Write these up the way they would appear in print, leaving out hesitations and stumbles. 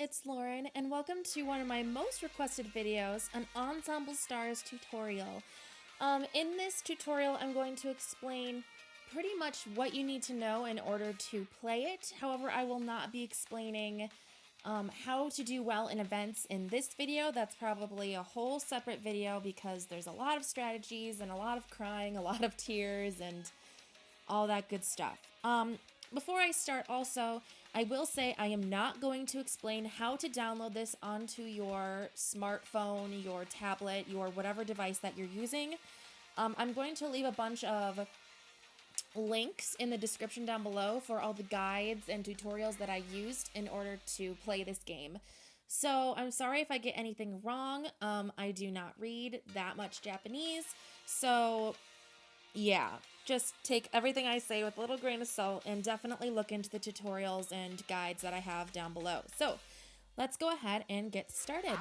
it's Lauren, and welcome to one of my most requested videos, an Ensemble Stars tutorial. In this tutorial, I'm going to explain pretty much what you need to know in order to play it. However, I will not be explaining how to do well in events in this video. That's probably a whole separate video because there's a lot of strategies and a lot of crying, a lot of tears, and all that good stuff. Before I start also, I will say I am not going to explain how to download this onto your smartphone, your tablet, your whatever device that you're using. I'm going to leave a bunch of links in the description down below for all the guides and tutorials that I used in order to play this game. So I'm sorry if I get anything wrong. I do not read that much Japanese, so yeah, just take everything I say with a little grain of salt and definitely look into the tutorials and guides that I have down below. So let's go ahead and get started.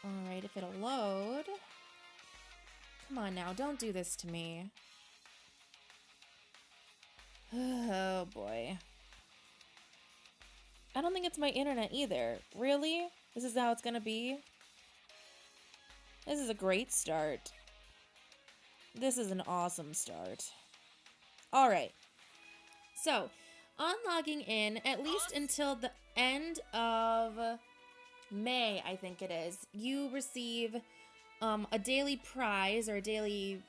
Alright, if it'll load. Come on now, don't do this to me. Oh boy. I don't think it's my internet either. Really? This is how it's gonna be? This is a great start. This is an awesome start. Alright. So, on logging in, at least until the end of May, I think it is, you receive a daily prize or a daily,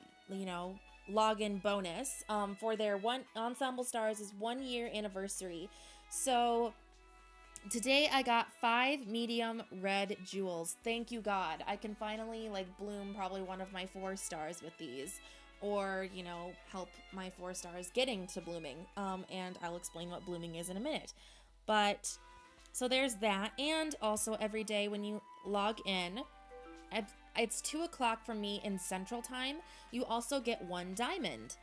login bonus for their Ensemble Stars' 1 year anniversary. So today I got 5 medium red jewels. Thank you, God. I can finally bloom probably one of my 4 stars with these, or help my 4 stars getting to blooming. And I'll explain what blooming is in a minute. But so there's that, and also every day when you log in, it's 2 o'clock for me in Central Time. You also get 1 diamond.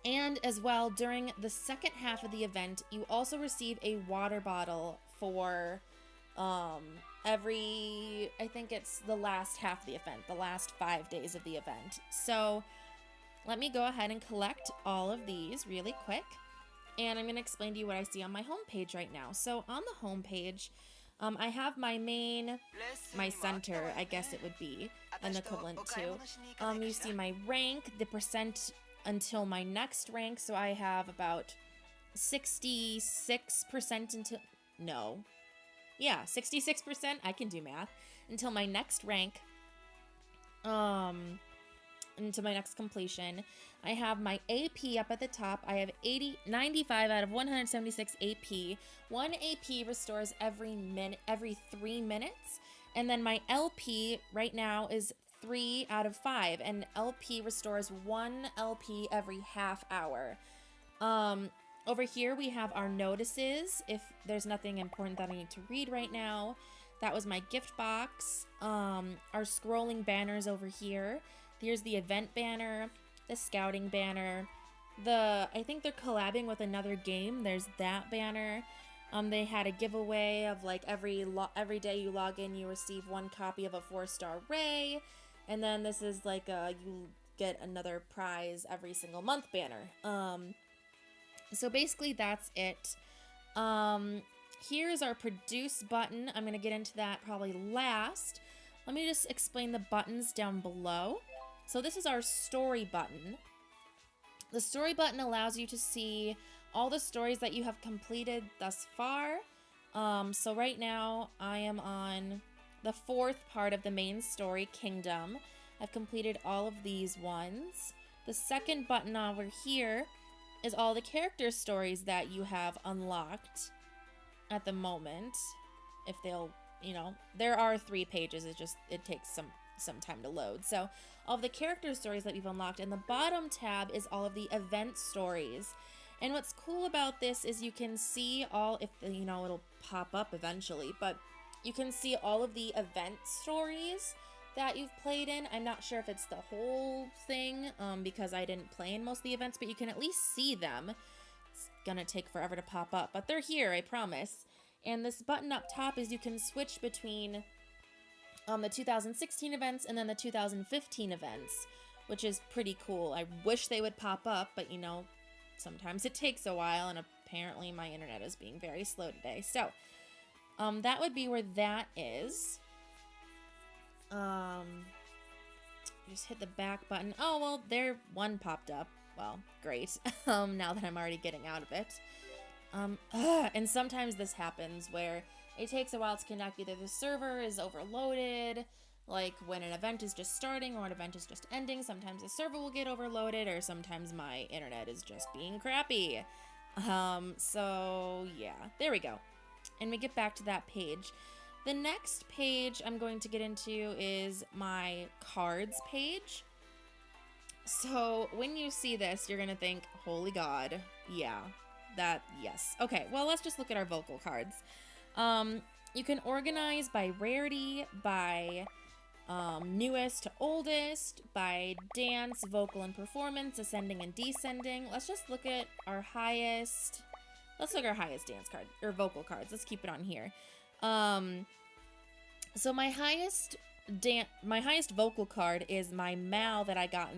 And as well, during the second half of the event, you also receive a water bottle for I think it's the last half of the event, the last 5 days of the event. So let me go ahead and collect all of these really quick. And I'm going to explain to you what I see on my homepage right now. So on the homepage, I have my center, I guess it would be an equivalent to. You see my rank, the percent until my next rank. So I have about 66% until, no. Yeah, 66%, I can do math, until my next rank, into my next completion. I have my AP up at the top. I have 95 out of 176 AP. 1 AP restores every 3 minutes. And then my LP right now is 3 out of 5. And LP restores 1 LP every half hour. Over here we have our notices, if there's nothing important that I need to read right now. That was my gift box. Our scrolling banners over here. Here's the event banner, the scouting banner. I think they're collabing with another game. There's that banner. They had a giveaway of every day you log in, you receive 1 copy of a 4-star Ray. And then this is you get another prize every single month banner. So basically that's it. Here's our produce button. I'm going to get into that probably last. Let me just explain the buttons down below. So this is our story button. The story button allows you to see all the stories that you have completed thus far. So right now I am on the 4th part of the main story, Kingdom. I've completed all of these ones. The second button over here is all the character stories that you have unlocked at the moment. If they'll, there are 3 pages. It takes some time to load. So all of the character stories that we've unlocked, and the bottom tab is all of the event stories. And what's cool about this is you can see all, it'll pop up eventually, but you can see all of the event stories that you've played in. I'm not sure if it's the whole thing, because I didn't play in most of the events, but you can at least see them. It's gonna take forever to pop up, but they're here, I promise. And this button up top is you can switch between the 2016 events and then the 2015 events. which is pretty cool. I wish they would pop up, but you know, sometimes it takes a while, and apparently my internet is being very slow today. So, that would be where that is. Just hit the back button. Oh, well, there one popped up. Well, great. Now that I'm already getting out of it. And sometimes this happens where it takes a while to connect. Either the server is overloaded, like when an event is just starting or an event is just ending. Sometimes the server will get overloaded, or sometimes my internet is just being crappy. So yeah, there we go. And we get back to that page. The next page I'm going to get into is my cards page. So when you see this, you're going to think, holy God, yeah, that, yes. Okay, well, let's just look at our vocal cards. You can organize by rarity, by newest to oldest, by dance, vocal, and performance, ascending and descending. Let's just look at our highest. Let's look at our highest dance card, or vocal cards. Let's keep it on here. So my highest vocal card is my Mao that I got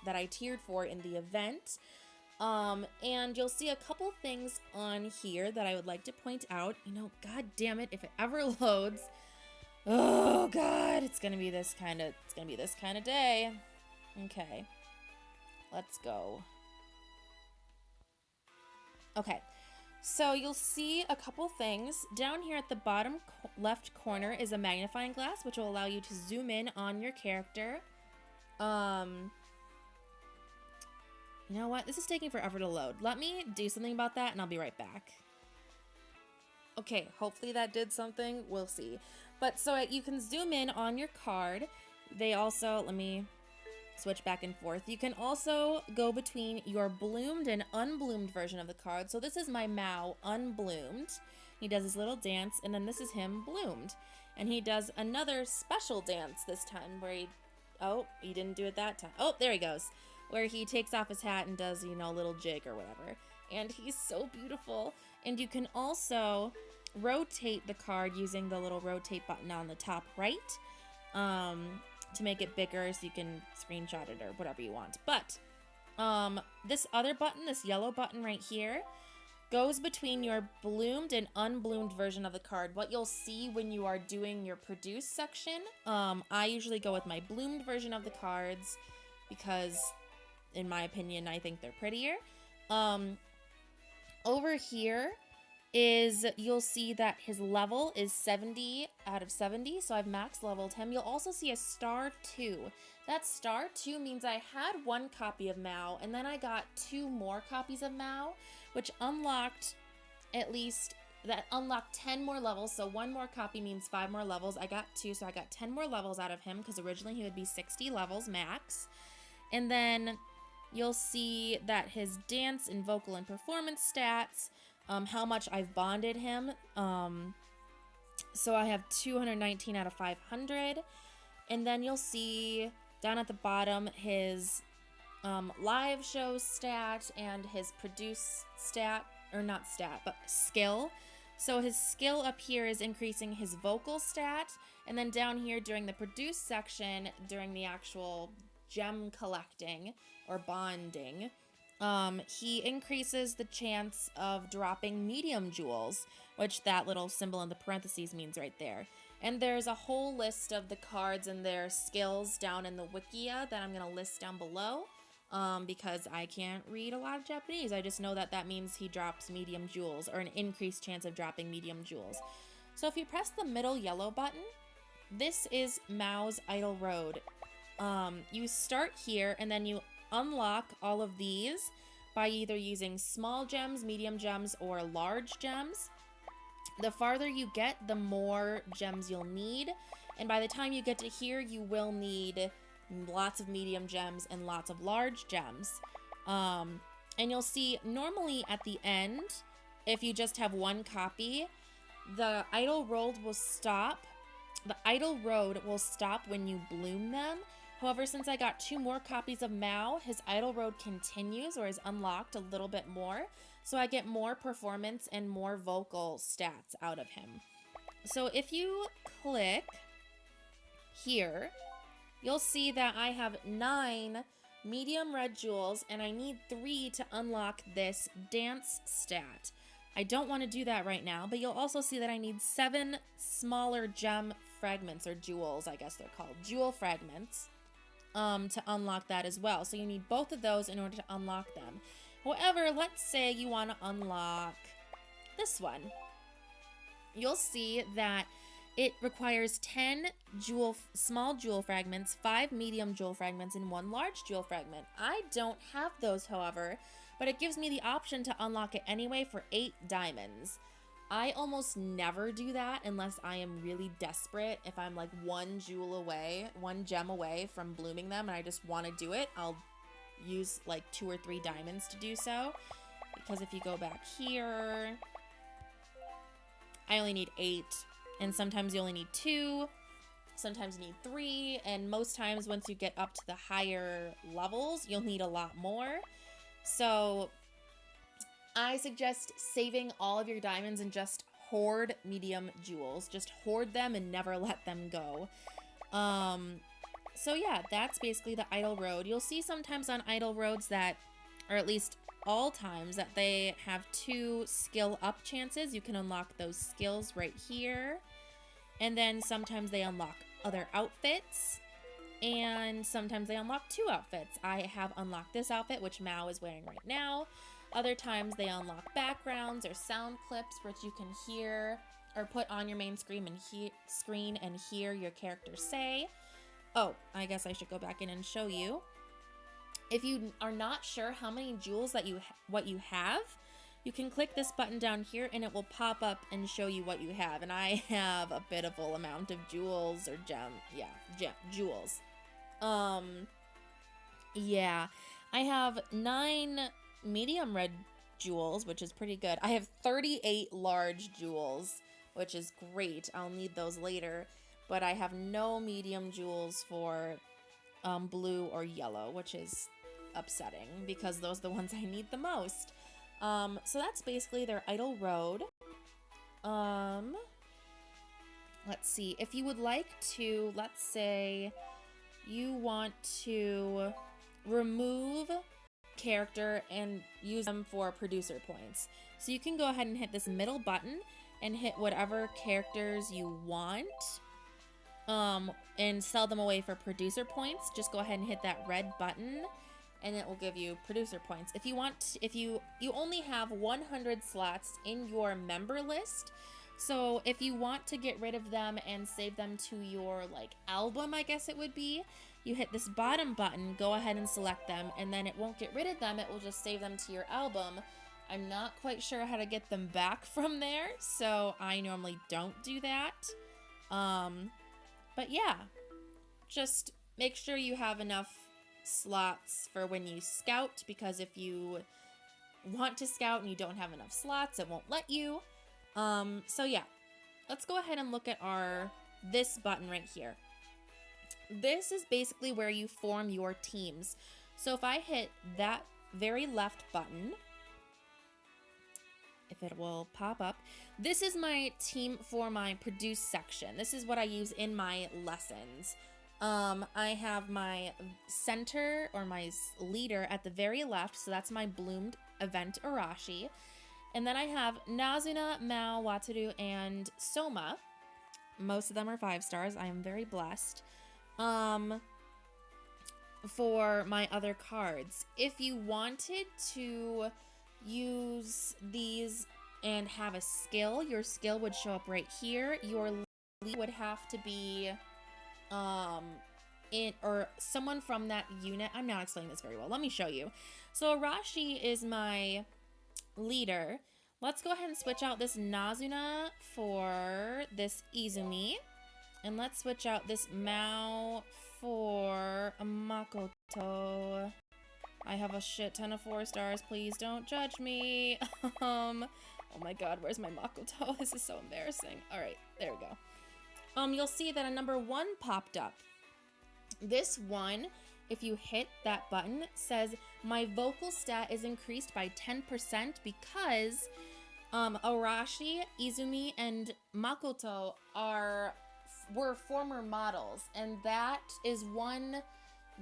that I tiered for in the event. And you'll see a couple things on here that I would like to point out. You know, god damn it, if it ever loads. Oh god, it's gonna be this kind of day. Okay. Let's go. Okay. So you'll see a couple things. Down here at the bottom left corner is a magnifying glass, which will allow you to zoom in on your character. You know what? This is taking forever to load. Let me do something about that and I'll be right back. Okay, hopefully that did something. We'll see. But so you can zoom in on your card. They also, let me switch back and forth. You can also go between your bloomed and unbloomed version of the card. So this is my Mao unbloomed. He does his little dance, and then this is him bloomed. And he does another special dance this time where he didn't do it that time. Oh, there he goes. Where he takes off his hat and does, you know, a little jig or whatever. And he's so beautiful. And you can also rotate the card using the little rotate button on the top right. To make it bigger so you can screenshot it or whatever you want. But this other button, this yellow button right here, goes between your bloomed and unbloomed version of the card. What you'll see when you are doing your produce section, I usually go with my bloomed version of the cards because, in my opinion, I think they're prettier. Over here is you'll see that his level is 70 out of 70, so I've max leveled him. You'll also see a star 2. That star 2 means I had one copy of Mao, and then I got 2 more copies of Mao, which unlocked 10 more levels, so 1 more copy means 5 more levels. I got 2, so I got 10 more levels out of him, because originally he would be 60 levels max. And then you'll see that his dance and vocal and performance stats, how much I've bonded him. So I have 219 out of 500. And then you'll see down at the bottom his live show stat and his produce stat, or not stat, but skill. So his skill up here is increasing his vocal stat. And then down here during the produce section, during the actual gem collecting or bonding, he increases the chance of dropping medium jewels, which that little symbol in the parentheses means right there. And there's a whole list of the cards and their skills down in the Wikia that I'm going to list down below, because I can't read a lot of Japanese. I just know that that means he drops medium jewels, or an increased chance of dropping medium jewels. So if you press the middle yellow button, this is Mao's Idle Road. You start here and then you unlock all of these by either using small gems, medium gems, or large gems. The farther you get, the more gems you'll need, and by the time you get to here, you will need lots of medium gems and lots of large gems. And you'll see normally at the end, if you just have one copy, the idle road will stop. The idle road will stop when you bloom them. However, since I got 2 more copies of Mao, his idle road continues, or is unlocked a little bit more. So I get more performance and more vocal stats out of him. So if you click here, you'll see that I have 9 medium red jewels, and I need 3 to unlock this dance stat. I don't want to do that right now, but you'll also see that I need 7 smaller gem fragments, or jewels, I guess they're called, jewel fragments, to unlock that as well. So you need both of those in order to unlock them. However, let's say you want to unlock this one. You'll see that it requires 10 small jewel fragments, 5 medium jewel fragments, and 1 large jewel fragment. I don't have those, however, but it gives me the option to unlock it anyway for 8 diamonds. I almost never do that unless I am really desperate. If I'm like 1 jewel away, 1 gem away from blooming them and I just want to do it, I'll use like 2 or 3 diamonds to do so. Because if you go back here, I only need 8. And sometimes you only need 2, sometimes you need 3, and most times once you get up to the higher levels, you'll need a lot more. So I suggest saving all of your diamonds and just hoard medium jewels. Just hoard them and never let them go. So yeah, that's basically the idle road. You'll see sometimes on idle roads that, or at least all times, that they have 2 skill up chances. You can unlock those skills right here. And then sometimes they unlock other outfits, and sometimes they unlock 2 outfits. I have unlocked this outfit, which Mao is wearing right now. Other times they unlock backgrounds or sound clips, which you can hear or put on your main screen and hear your character say. Oh, I guess I should go back in and show you. If you are not sure how many jewels that what you have, you can click this button down here and it will pop up and show you what you have. And I have a pitiful amount of jewels, or jewels. Yeah, I have 9 medium red jewels, which is pretty good. I have 38 large jewels, which is great. I'll need those later. But I have no medium jewels for blue or yellow, which is upsetting because those are the ones I need the most. So that's basically their idle road. Let's see. If you would like to, let's say you want to remove character and use them for producer points. So you can go ahead and hit this middle button and hit whatever characters you want, and sell them away for producer points. Just go ahead and hit that red button and it will give you producer points. If you want, you only have 100 slots in your member list. So if you want to get rid of them and save them to your like album, I guess it would be, you hit this bottom button, go ahead and select them, and then it won't get rid of them, it will just save them to your album. I'm not quite sure how to get them back from there, so I normally don't do that. But yeah, just make sure you have enough slots for when you scout, because if you want to scout and you don't have enough slots, it won't let you. So yeah, let's go ahead and look at this button right here. This is basically where you form your teams. So if I hit that very left button, if it will pop up, this is my team for my produce section. This is what I use in my lessons. I have my center, or my leader, at the very left, so that's my bloomed event Arashi. And then I have Nazuna, Mao, Wataru, and Soma. Most of them are 5 stars. I am very blessed. For my other cards, if you wanted to use these and have a skill, your skill would show up right here. Your lead would have to be or someone from that unit. I'm not explaining this very well. Let me show you. So Arashi is my leader. Let's go ahead and switch out this Nazuna for this Izumi. And let's switch out this Mao for a Makoto. I have a shit ton of 4 stars. Please don't judge me. Oh my god, where's my Makoto? This is so embarrassing. Alright, there we go. You'll see that a number 1 popped up. This one, if you hit that button, says my vocal stat is increased by 10% because Arashi, Izumi, and Makoto were former models, and that is one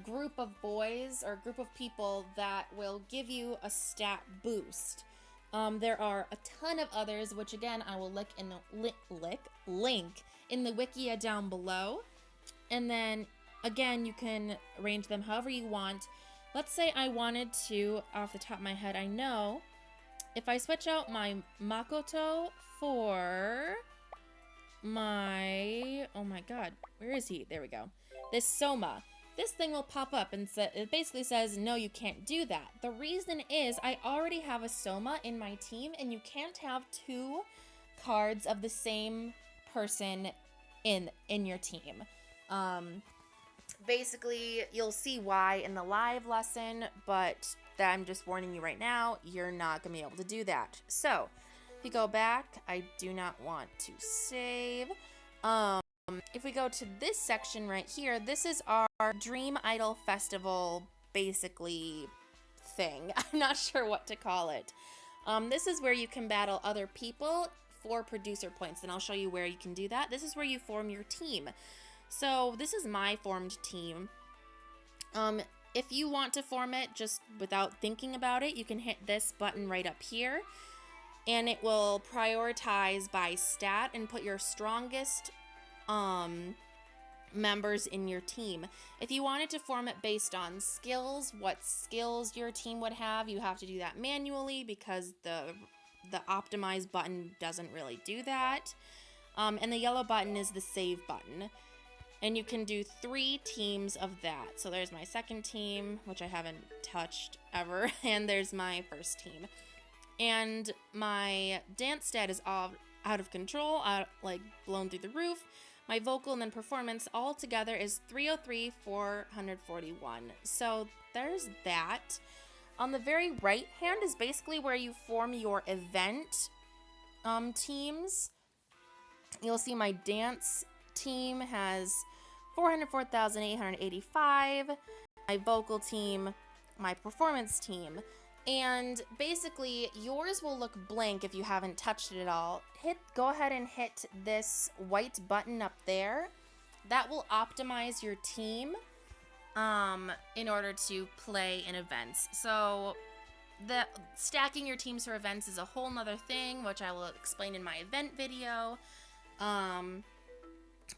group of boys or group of people that will give you a stat boost. There are a ton of others, which again I will link in the link in the Wikia down below. And then again, you can arrange them however you want. Let's say I wanted to, off the top of my head, I know if I switch out my Makoto for my, oh my god, where is he? There we go. This Soma. This thing will pop up and it basically says, no, you can't do that. The reason is I already have a Soma in my team, and you can't have two cards of the same person in your team. Basically, you'll see why in the live lesson, but I'm just warning you right now, you're not going to be able to do that. So, if you go back, I do not want to save. If we go to this section right here, this is our Dream Idol Festival, basically, thing. I'm not sure what to call it. This is where you can battle other people for producer points, and I'll show you where you can do that. This is where you form your team. So this is my formed team. If you want to form it just without thinking about it, you can hit this button right up here, and it will prioritize by stat and put your strongest members in your team. If you wanted to form it based on skills, what skills your team would have, you have to do that manually because the optimize button doesn't really do that. And the yellow button is the save button. And you can do 3 teams of that. So there's my second team, which I haven't touched ever, and there's my first team. And my dance stat is all out of control, like blown through the roof. My vocal and then performance all together is 303, 441. So there's that. On the very right hand is basically where you form your event teams. You'll see my dance team has 404,885. My vocal team, my performance team. And basically, yours will look blank if you haven't touched it at all. Go ahead and hit this white button up there. That will optimize your team in order to play in events. So the stacking your teams for events is a whole nother thing, which I will explain in my event video.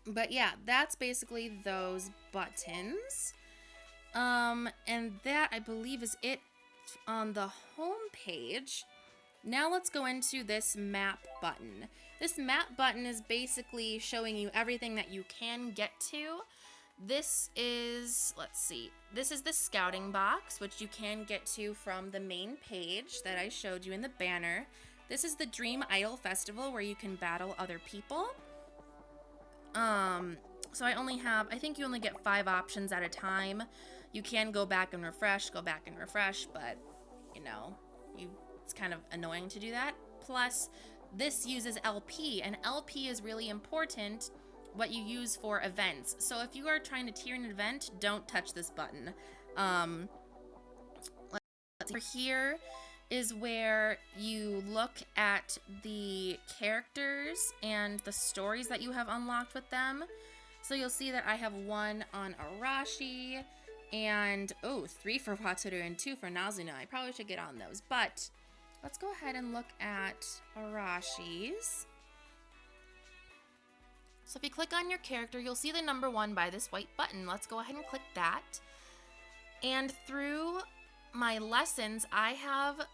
But yeah, that's basically those buttons. And that, I believe, is it on the home page. Now let's go into this map button. This map button is basically showing you everything that you can get to. This is, let's see, this is the scouting box, which you can get to from the main page that I showed you in the banner. This is the Dream Idol Festival where you can battle other people. So I think you only get 5 options at a time. You can go back and refresh, but, you know, it's kind of annoying to do that. Plus, this uses LP, and LP is really important, what you use for events. So if you are trying to tier an event, don't touch this button. Let's see. Here is where you look at the characters and the stories that you have unlocked with them. So you'll see that I have 1 on Arashi, and 3 for Wataru and 2 for Nazuna. I probably should get on those, but let's go ahead and look at Arashi's. So if you click on your character, you'll see the number 1 by this white button. Let's go ahead and click that. And through my lessons, I have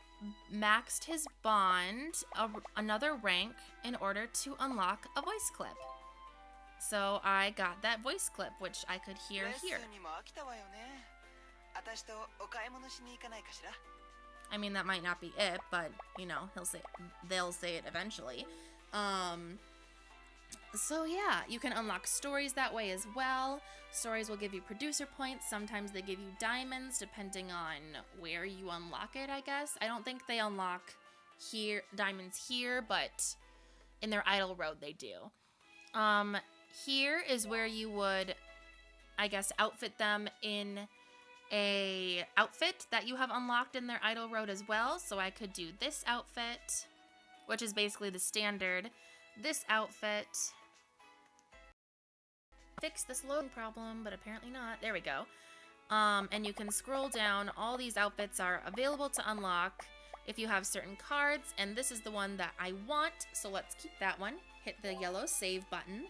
maxed his bond another rank in order to unlock a voice clip. So I got that voice clip, which I could hear here. I mean, that might not be it, but, you know, they'll say it eventually. So yeah, you can unlock stories that way as well. Stories will give you producer points. Sometimes they give you diamonds, depending on where you unlock it, I guess. I don't think they unlock diamonds here, but in their idol road they do. Here is where you would, I guess, outfit them in a outfit that you have unlocked in their idol road as well. So I could do this outfit, which is basically the standard. This outfit. Fix this loading problem, but apparently not. There we go. And you can scroll down. All these outfits are available to unlock if you have certain cards, and this is the one that I want, so let's keep that one. Hit the yellow save button.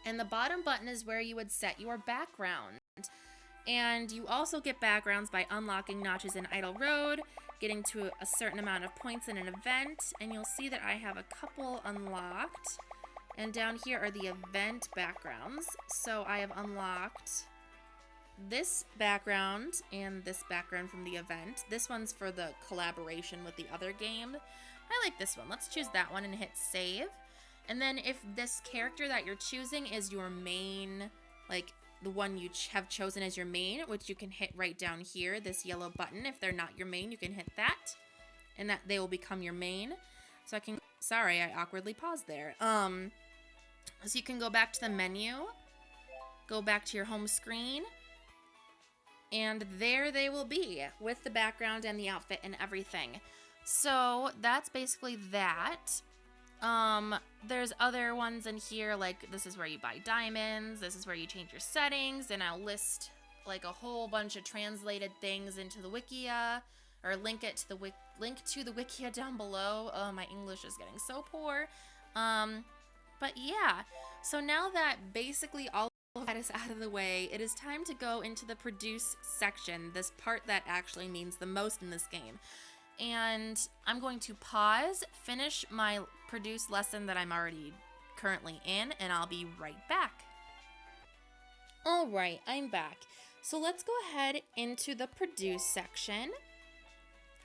And the bottom button is where you would set your background. And you also get backgrounds by unlocking notches in Idle Road, getting to a certain amount of points in an event, and you'll see that I have a couple unlocked. And down here are the event backgrounds. So I have unlocked this background and this background from the event. This one's for the collaboration with the other game. I like this one. Let's choose that one and hit save. And then if this character that you're choosing is your main, like the one you have chosen as your main, which you can hit right down here, this yellow button. If they're not your main, you can hit that, and that they will become your main. So I can, sorry, I awkwardly paused there. So you can go back to the menu, go back to your home screen, and there they will be with the background and the outfit and everything. So that's basically that. There's other ones in here, like this is where you buy diamonds, this is where you change your settings, and I'll list like a whole bunch of translated things into the Wikia, or link to the Wikia down below. Oh, my English is getting so poor. But yeah, so now that basically all of that is out of the way, it is time to go into the produce section, this part that actually means the most in this game. And I'm going to pause, finish my produce lesson that I'm already currently in, and I'll be right back. Alright, I'm back. So let's go ahead into the produce section,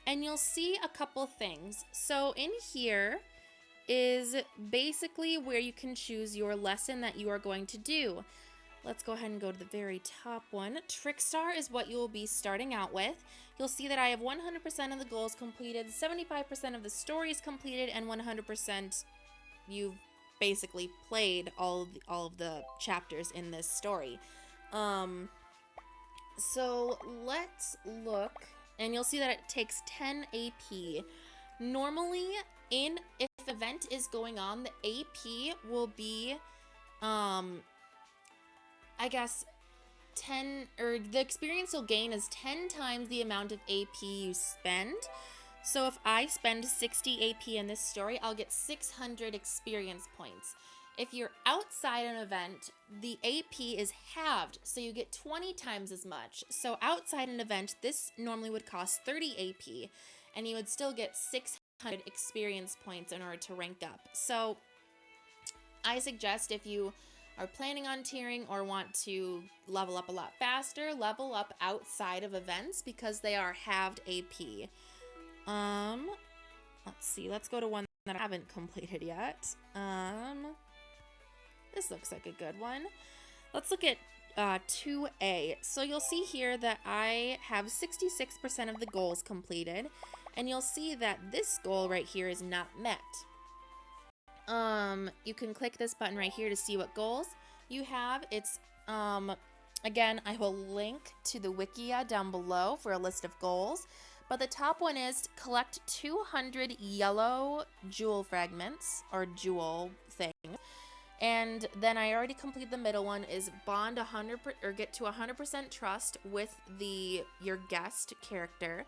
and you'll see a couple things. So in here is basically where you can choose your lesson that you are going to do. Let's go ahead and go to the very top one. Trickstar is what you will be starting out with. You'll see that I have 100% of the goals completed, 75% of the stories completed, and 100% you've basically played all of the chapters in this story. So let's look, and you'll see that it takes 10 AP. Normally, if the event is going on, the AP will be, I guess 10, or the experience you'll gain is 10 times the amount of AP you spend. So if I spend 60 AP in this story, I'll get 600 experience points. If you're outside an event, the AP is halved, so you get 20 times as much. So outside an event, this normally would cost 30 AP, and you would still get 600 experience points in order to rank up. So I suggest if you are planning on tiering or want to level up a lot faster, level up outside of events because they are halved AP. Let's see, let's go to one that I haven't completed yet. This looks like a good one. Let's look at 2A. So you'll see here that I have 66% of the goals completed, and you'll see that this goal right here is not met. You can click this button right here to see what goals you have. It's, again, I will link to the Wikia down below for a list of goals, but the top one is collect 200 yellow jewel fragments, or jewel things, and then I already completed the middle one, is bond 100 or get to 100% trust with your guest character,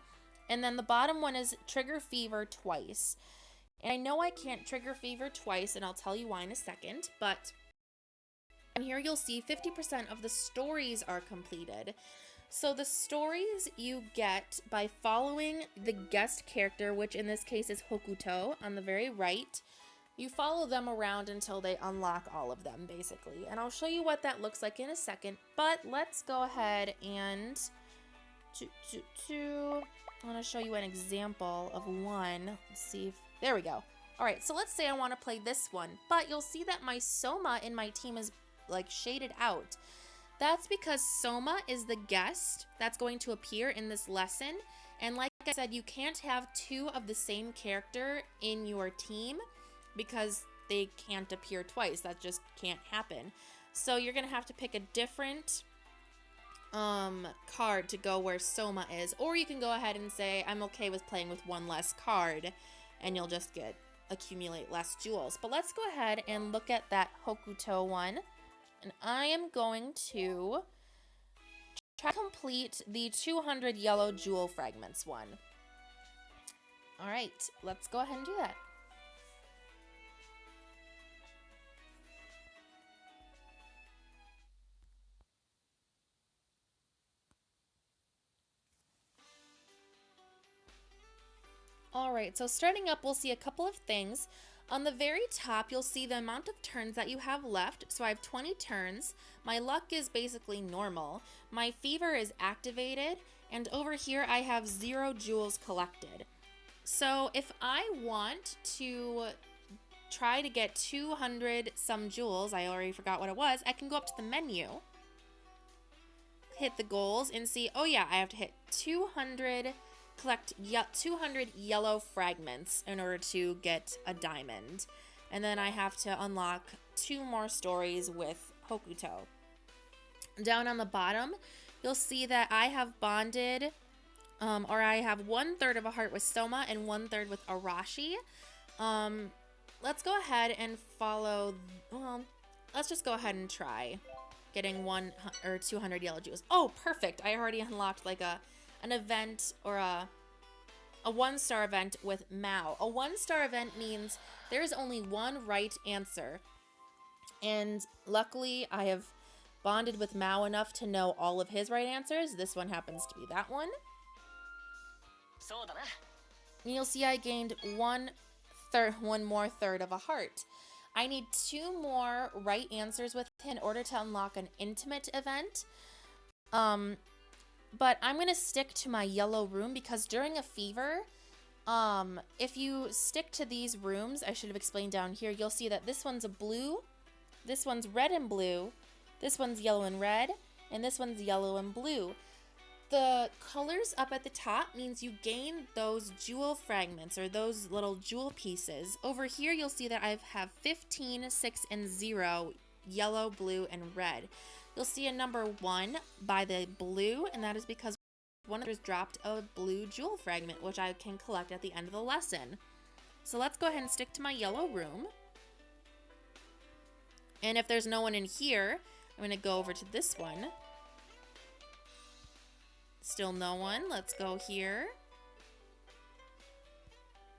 and then the bottom one is trigger fever twice. And I know I can't trigger fever twice, and I'll tell you why in a second, but and here you'll see 50% of the stories are completed. So the stories you get by following the guest character, which in this case is Hokuto on the very right. You follow them around until they unlock all of them, basically. And I'll show you what that looks like in a second, but let's go ahead and I want to show you an example of one. Let's see if, there we go. All right, so let's say I want to play this one, but you'll see that my Soma in my team is like shaded out. That's because Soma is the guest that's going to appear in this lesson. And like I said, you can't have two of the same character in your team because they can't appear twice. That just can't happen. So you're going to have to pick a different card to go where Soma is. Or you can go ahead and say, I'm okay with playing with one less card, and you'll just accumulate less jewels. But let's go ahead and look at that Hokuto one. And I am going to try to complete the 200 yellow jewel fragments one. All right, let's go ahead and do that. All right, so starting up, we'll see a couple of things. On the very top, you'll see the amount of turns that you have left. So I have 20 turns. My luck is basically normal. My fever is activated. And over here, I have 0 jewels collected. So if I want to try to get 200 some jewels, I already forgot what it was, I can go up to the menu, hit the goals, and see, oh yeah, I have to hit 200... collect 200 yellow fragments in order to get a diamond. And then I have to unlock 2 more stories with Hokuto. Down on the bottom, you'll see that I have bonded, or I have 1/3 of a heart with Soma and 1/3 with Arashi. Let's go ahead and follow, well, let's just go ahead and try getting 200 yellow jewels. Oh, perfect. I already unlocked like an event or a 1-star event with Mao. A 1-star event means there's only one right answer. And luckily I have bonded with Mao enough to know all of his right answers. This one happens to be that one. And you'll see I gained 1 more third of a heart. I need 2 more right answers with him in order to unlock an intimate event. But I'm going to stick to my yellow room because during a fever, if you stick to these rooms, I should have explained down here, you'll see that this one's a blue, this one's red and blue, this one's yellow and red, and this one's yellow and blue. The colors up at the top means you gain those jewel fragments or those little jewel pieces. Over here, you'll see that I have 15, 6, and 0, yellow, blue, and red. You'll see a number 1 by the blue, and that is because one of us dropped a blue jewel fragment, which I can collect at the end of the lesson. So let's go ahead and stick to my yellow room. And if there's no one in here, I'm going to go over to this one. Still no one. Let's go here.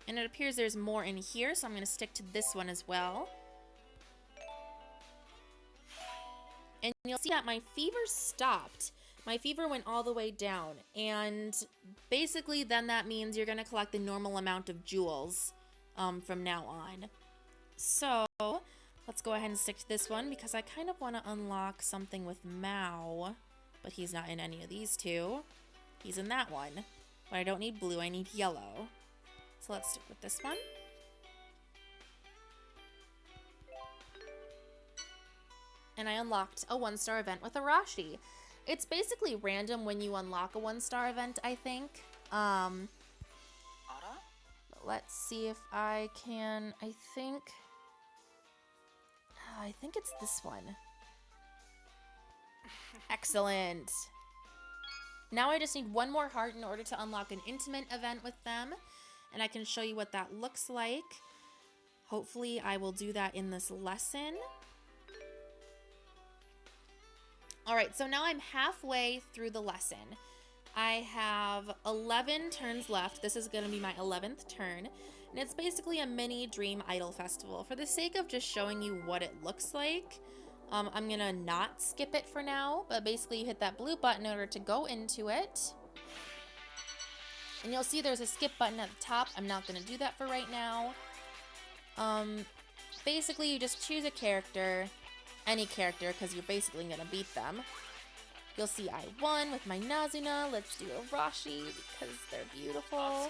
And it appears there's more in here, so I'm going to stick to this one as well. And you'll see that my fever stopped. My fever went all the way down. And basically then that means you're going to collect the normal amount of jewels from now on. So let's go ahead and stick to this one because I kind of want to unlock something with Mao. But he's not in any of these 2. He's in that one. But I don't need blue, I need yellow. So let's stick with this one. And I unlocked a 1-star event with Arashi. It's basically random when you unlock a 1-star event, I think. Let's see if I can, I think it's this one. Excellent. Now I just need 1 more heart in order to unlock an intimate event with them. And I can show you what that looks like. Hopefully I will do that in this lesson. Alright, so now I'm halfway through the lesson. I have 11 turns left. This is going to be my 11th turn. And it's basically a mini Dream Idol Festival. For the sake of just showing you what it looks like, I'm going to not skip it for now. But basically you hit that blue button in order to go into it. And you'll see there's a skip button at the top. I'm not going to do that for right now. Basically you just choose a character. Any character, because you're basically going to beat them. You'll see I won with my Nazuna. Let's do Arashi because they're beautiful.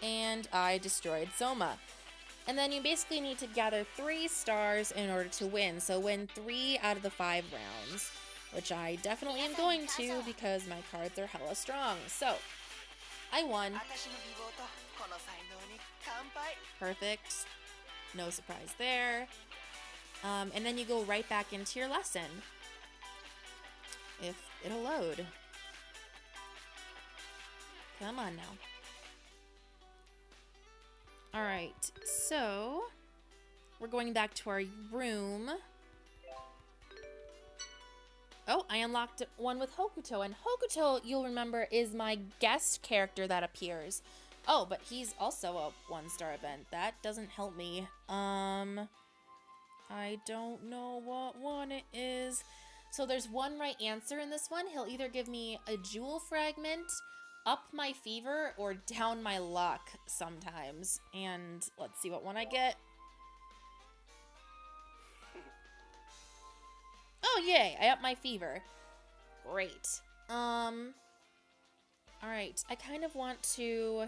And I destroyed Soma. And then you basically need to gather 3 stars in order to win. So win 3 out of the 5 rounds, which I definitely am going to because my cards are hella strong. So I won. Perfect. No surprise there. And then you go right back into your lesson. If it'll load. Come on now. Alright, so we're going back to our room. Oh, I unlocked one with Hokuto, and Hokuto, you'll remember, is my guest character that appears. Oh, but he's also a 1-star event. That doesn't help me. I don't know what one it is. So there's one right answer in this one. He'll either give me a jewel fragment, up my fever, or down my luck sometimes. And let's see what one I get. Oh, yay, I up my fever. Great. Alright, I kind of want to...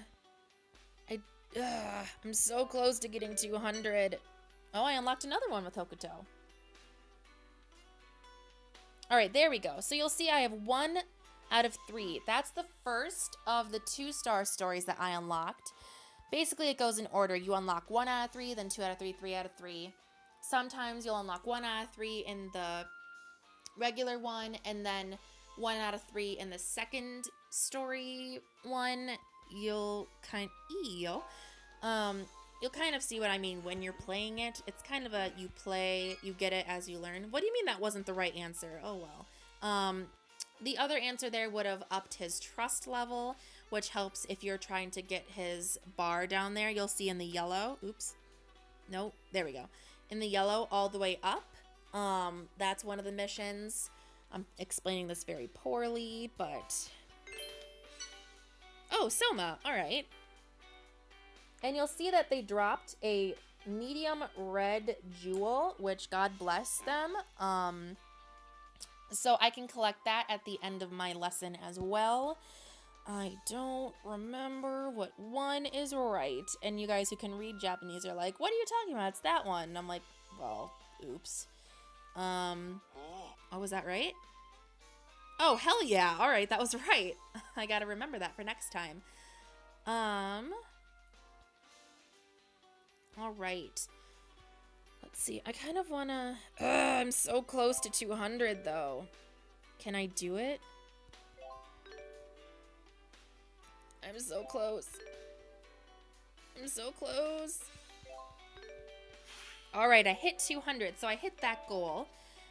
I'm so close to getting 200. Oh, I unlocked another one with Hokuto. Alright, there we go. So you'll see I have 1 out of 3. That's the first of the 2-star stories that I unlocked. Basically, it goes in order. You unlock 1 out of 3, then 2 out of 3, 3 out of 3. Sometimes you'll unlock 1 out of 3 in the regular one, and then 1 out of 3 in the second story one. You'll kind of see what I mean when you're playing it. It's kind of a you play, you get it as you learn. What do you mean that wasn't the right answer? Oh well. The other answer there would have upped his trust level, which helps if you're trying to get his bar down there. You'll see in the yellow. Oops. No, there we go. In the yellow all the way up. That's one of the missions. I'm explaining this very poorly, but... Oh, Soma. All right. And you'll see that they dropped a medium red jewel, which God bless them. So I can collect that at the end of my lesson as well. I don't remember what one is right. And you guys who can read Japanese are like, what are you talking about? It's that one. And I'm like, well, oops. Oh, was that right? Oh, hell yeah. All right, that was right. I gotta remember that for next time. All right. Let's see. I kind of wanna... I'm so close to 200, though. Can I do it? I'm so close. I'm so close. All right, I hit 200, so I hit that goal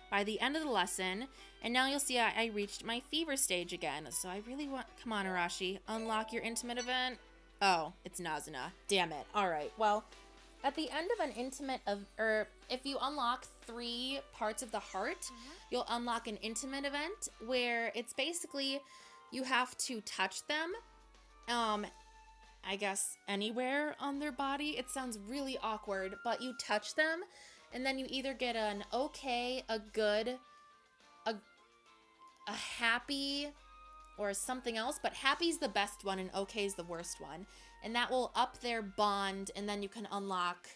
by the end of the lesson, and now you'll see I reached my fever stage again. So I really want... Come on, Arashi. Unlock your intimate event. Oh, it's Nazuna. Damn it. All right, well... At the end of an intimate if you unlock 3 parts of the heart, you'll unlock an intimate event where it's basically you have to touch them, I guess anywhere on their body. It sounds really awkward, but you touch them, and then you either get an okay, a good, a happy, or something else, but happy's the best one and okay's the worst one. And that will up their bond, and then you can unlock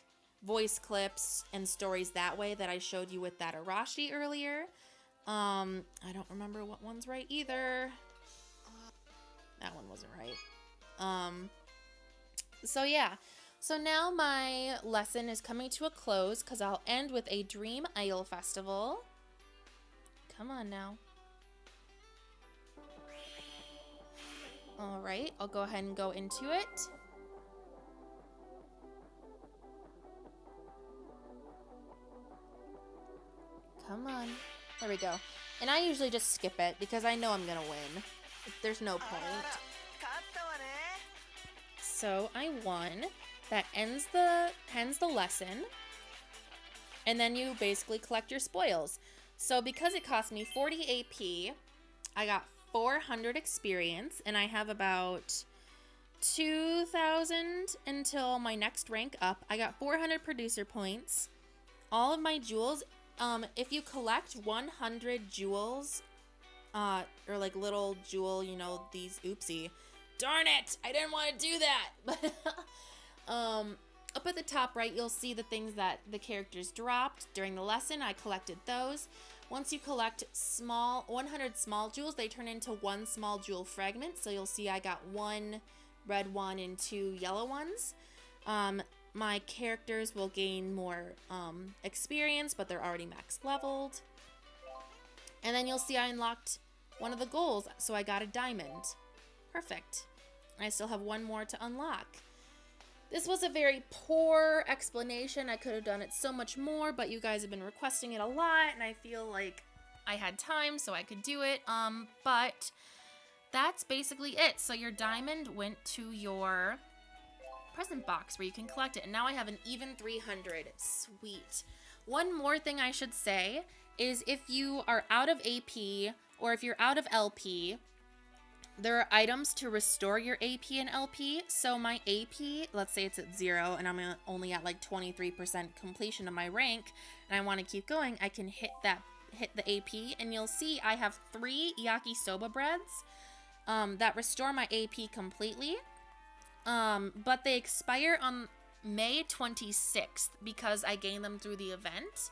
voice clips and stories that way that I showed you with that Arashi earlier. I don't remember what one's right either. That one wasn't right. So yeah. So now my lesson is coming to a close because I'll end with a Dream Idol Festival. Come on now. All right, I'll go ahead and go into it. Come on. There we go. And I usually just skip it because I know I'm gonna win. There's no point. So I won. That ends the lesson. And then you basically collect your spoils. So because it cost me 40 AP, I got 400 experience, and I have about 2,000 until my next rank up. I got 400 producer points. All of my jewels, if you collect 100 jewels, or like little jewel, you know, these, oopsie. Darn it! I didn't want to do that! Up at the top right, you'll see the things that the characters dropped during the lesson. I collected those. Once you collect 100 small jewels, they turn into 1 small jewel fragment. So you'll see I got 1 red one and 2 yellow ones. My characters will gain more experience, but they're already max leveled. And then you'll see I unlocked one of the goals, so I got a diamond. Perfect. I still have 1 more to unlock. This was a very poor explanation. I could have done it so much more, but you guys have been requesting it a lot, and I feel like I had time, so I could do it. But that's basically it. So your diamond went to your present box where you can collect it, and now I have an even 300. Sweet. One more thing I should say is if you are out of AP or if you're out of LP, there are items to restore your AP and LP. So my AP, let's say it's at 0 and I'm only at like 23% completion of my rank and I want to keep going, I can hit the AP and you'll see I have 3 yakisoba breads that restore my AP completely. But they expire on May 26th because I gained them through the event.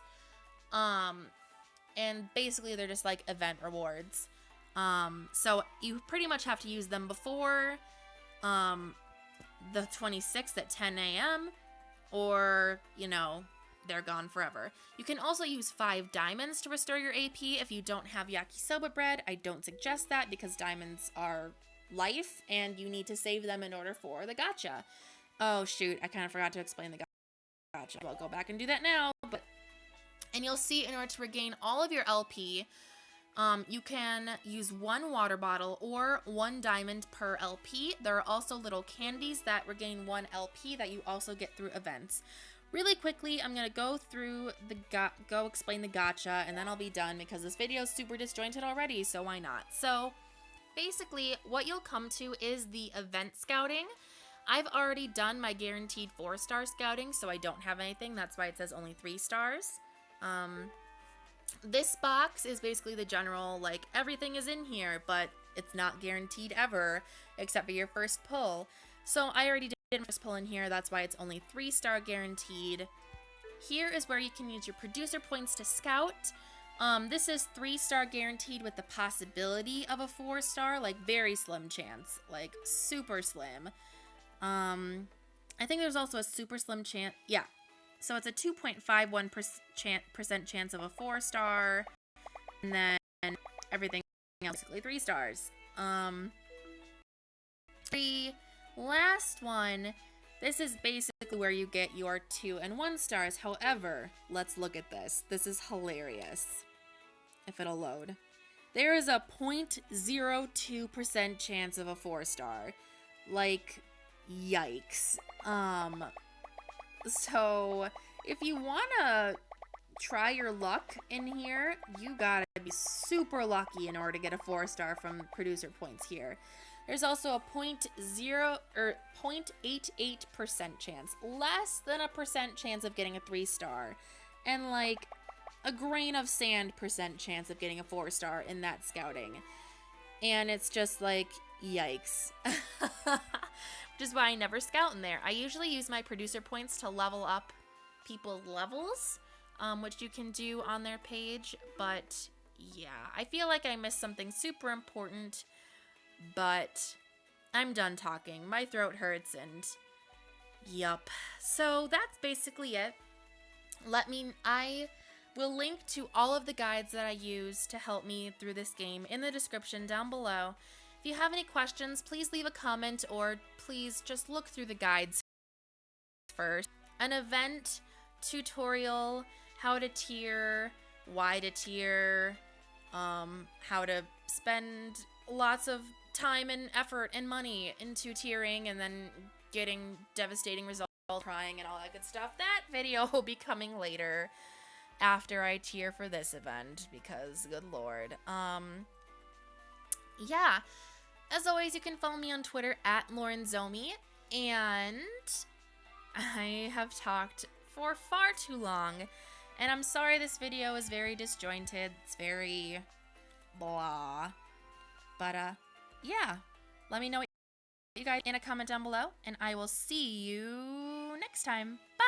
And basically they're just like event rewards. So you pretty much have to use them before the 26th at 10 a.m. or, you know, they're gone forever. You can also use 5 diamonds to restore your AP if you don't have yakisoba bread. I don't suggest that because diamonds are life and you need to save them in order for the gacha. Oh shoot, I kind of forgot to explain the gacha. I'll go back and do that now. And you'll see in order to regain all of your LP, you can use 1 water bottle or 1 diamond per LP. There are also little candies that regain 1 LP that you also get through events. Really quickly, I'm going to go through go explain the gacha, and then I'll be done because this video is super disjointed already, so why not? So basically, what you'll come to is the event scouting. I've already done my guaranteed 4-star scouting, so I don't have anything. That's why it says only 3 stars. This box is basically the general, like, everything is in here, but it's not guaranteed ever, except for your first pull. So I already did my first pull in here, that's why it's only 3-star guaranteed. Here is where you can use your producer points to scout. This is 3-star guaranteed with the possibility of a 4-star, like, very slim chance, like, super slim. I think there's also a super slim chance, yeah. So it's a 2.51% chance of a 4-star, and then everything else basically 3 stars. The last one, this is basically where you get your 2 and 1 stars. However, let's look at this. This is hilarious. If it'll load. There is a 0.02% chance of a 4-star. Like, yikes. So, if you want to try your luck in here, you gotta be super lucky in order to get a 4-star from producer points here. There's also a 0.88% chance, less than a percent chance of getting a 3-star, and like a grain of sand % chance of getting a 4-star in that scouting. And it's just like, yikes. Which is why I never scout in there. I usually use my producer points to level up people's levels, which you can do on their page. But yeah, I feel like I missed something super important, but I'm done talking. My throat hurts and yup. So that's basically it. I will link to all of the guides that I use to help me through this game in the description down below. If you have any questions, please leave a comment or please just look through the guides first. An event, tutorial, how to tier, why to tier, how to spend lots of time and effort and money into tiering and then getting devastating results, trying and all that good stuff. That video will be coming later after I tier for this event because good lord. Yeah. As always, you can follow me on Twitter at LaurenZomi, and I have talked for far too long, and I'm sorry this video is very disjointed, it's very blah, but yeah, let me know what you guys in a comment down below, and I will see you next time. Bye!